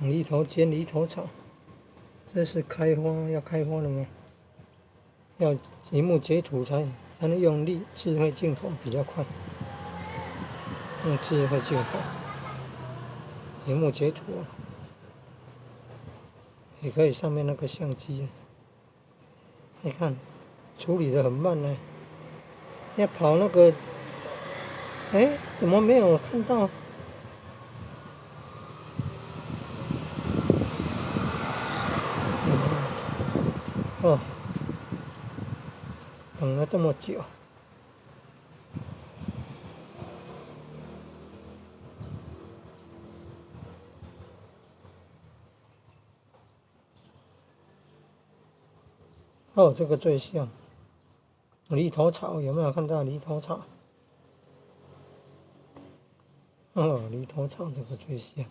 犁头尖犁头草，这是开花，要开花了吗？要荧幕截图才能用智慧镜头比较快，用智慧镜头，荧幕截图也可以上面那个相机你看处理的很慢呢，要跑那个，怎么没有看到？等了这么久。这个最像犁头草，有没有看到犁头草？犁头草这个最像。